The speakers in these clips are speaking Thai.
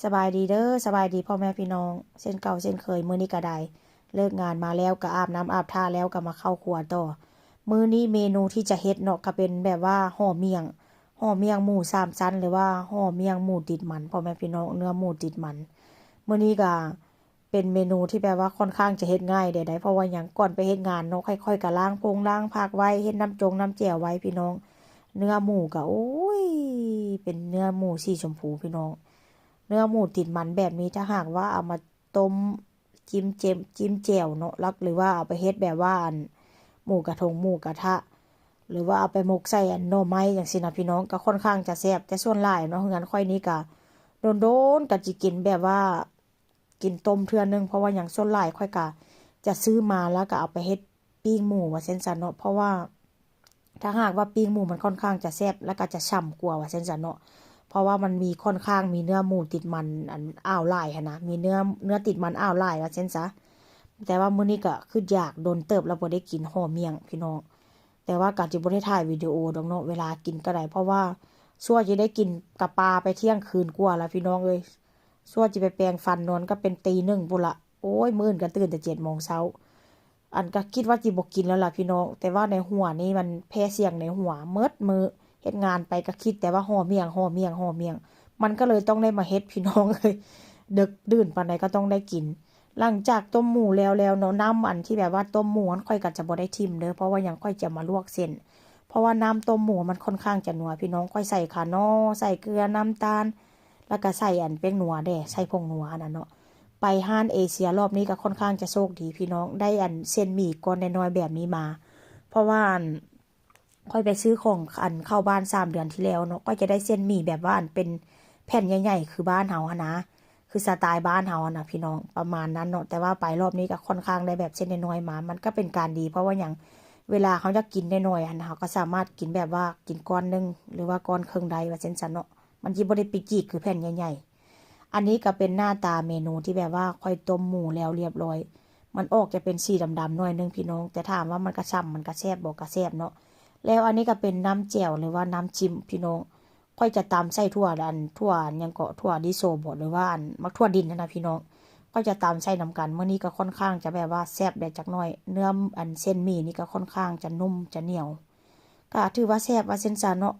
สบายดีเด้อสบายดีพ่อแม่พี่น้องเส้นเก่าเส้นเคยมื้อนี้ก็ได้เลิกงานมาแล้วก็อาบน้ำอาบท่าแล้วก็มาเข้าครัวต่อมื้อนี้เมนูที่จะเฮ็ดเนาะก็เป็นแบบว่าห่อเมี่ยงหมูสามชั้นหรือว่าห่อเมี่ยงหมูติดมันพ่อแม่พี่น้องเนื้อหมูติดมันมื้อนี้ก็เป็นเมนูที่แบบว่าค่อนข้างจะเฮ็ดง่ายเด้เพราะว่าหยังก่อนไปเฮ็ดงานเนาะค่อยๆก็ล้างผักไว้เฮ็ดน้ำแจ่วไว้พี่น้องเนื้อหมูก็โอ้ยเป็นเนื้อหมูสีชมพูพี่น้อง เนื้อหมูติดมันแบบนี้ถ้าหากว่าเอามาต้มจิ้มแจ่วเนาะแล้วหรือว่าเอาไปเฮ็ดแบบว่าหมูกระทงหมูกระทะหรือว่าเอาไปหมกใส่หน่อไม้อย่างซี้นะพี่น้องก็ค่อนข้างจะแซ่บแต่ส่วนหลายเนาะงั้นค่อยนี้ก็โดนๆก็สิกินแบบว่ากินต้มเทื่อนึงเพราะว่าอย่างส่วนหลายค่อยก็จะซื้อมาแล้วก็เอาไปเฮ็ดปิ้งหมูว่าซั่นซะเนาะเพราะว่าถ้าหากว่าปิ้งหมูมันค่อนข้างจะแซ่บแล้วก็จะฉ่ำกว่าว่าซั่นซะเนาะ เพราะว่ามันมีค่อนข้างมีเนื้อหมูติดมันอ้าวหลายหั้นนะมีเนื้อติดมันอ้าวหลายว่าเช่นซะแต่ว่ามื้อนี้ก็คืออยากโดนเติบแล้วบ่ได้กินห่อเมี่ยงพี่น้องแต่ว่าก็สิบ่ได้ถ่ายวิดีโอดอกเนาะเวลากินก็ได้เพราะว่าซั่วสิได้กินกับปลาไปเที่ยงคืนกว่าแล้วพี่น้องเอ้ยซั่วสิไปแปรงฟันนอนก็เป็นตี 1พุ่นล่ะโอ้ยมื้ออื่นก็ตื่นแต่7โมงเช้าอันก็คิดว่าสิบ่กินแล้วล่ะพี่น้องแต่ว่าในหัวนี่มันแพ้เสียงในหัวเมิดมื้อ เฮ็ดงานไปก็คิดแต่ว่าห่อเมี่ยงมันก็เลยต้องได้มาเฮ็ดพี่น้องเลยดึกดื่นปานใดก็ต้องได้กินหลังจากต้มหมูแล้วเนาะน้ำอันที่แบบว่าต้มหมูมันค่อยก็จะบ่ได้ทิ่มเด้อเพราะว่ายังค่อยจะมาลวกเส้นเพราะว่าน้ำต้มหมูมันค่อนข้างจะนัวพี่น้องค่อยใส่ข่าน้อใส่เกลือน้ำตาลแล้วก็ใส่อันเป็นนัวเด้ใส่ผงนัวอันนั้นเนาะไปห้านเอเชียรอบนี้ก็ค่อนข้างจะโชคดีพี่น้องได้อันเส้นหมี่ก้อนน้อยๆแบบนี้มาเพราะว่าค่อยไปซื้อของเข้าบ้าน3 เดือนที่แล้วเนาะก็จะได้เส้นหมี่แบบว่าเป็นแผ่นใหญ่ๆคือบ้านเฮานะคือสไตล์บ้านเฮานะพี่น้องประมาณนั้นเนาะแต่ว่าไปรอบนี้ก็ค่อนข้างได้แบบเส้นน้อยๆมามันก็เป็นการดีเพราะว่าอย่างเวลาเขาจะกินน้อยๆเขาก็สามารถกินแบบว่ากินก้อนนึงหรือว่าก้อนครึ่งใดว่าเช่นซันเนาะมันสิบ่ได้ปิจิกคือแผ่นใหญ่ๆอันนี้ก็เป็นหน้าตาเมนูที่แบบว่าค่อยต้มหมูแล้วเรียบร้อยมันออกจะเป็นสีดำๆหน่อยนึงพี่น้องแต่ถามว่ามันกระช่ำมันกระแซ่บบ่กระแซ่บเนาะ แล้วอันนี้ก็เป็นน้ำแจ่วหรือว่าน้ำจิ้มพี่น้องค่อยจะตำใส่ถั่วถั่วยังเกาะถั่วดิโซบหรือว่ามักถั่วดินนะพี่น้องก็จะตำใส่น้ำกันเมื่อนี้ก็ค่อนข้างจะแบบว่าแซ่บได้จักหน่อยเนื้อเส้นหมี่นี่ก็ค่อนข้างจะนุ่มจะเหนียวก็ถือว่าแซ่บว่าเส้นซาเนาะ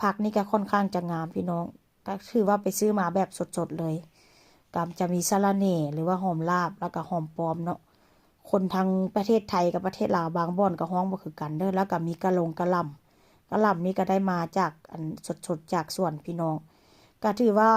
ผักนี่ก็ค่อนข้างจะงามพี่น้องก็ถือว่าไปซื้อมาแบบสดๆเลยก็จะมีสะระแหน่หรือว่าหอมลาบแล้วก็หอมปลอมเนาะ คนทางประเทศไทยกับประเทศลาวบางบ่อนก็ฮ้องบ่คือกันเด้อแล้วก็มีกะหล่ำนี่ก็ได้มาจากสดๆจากสวนพี่น้องก็ถือว่า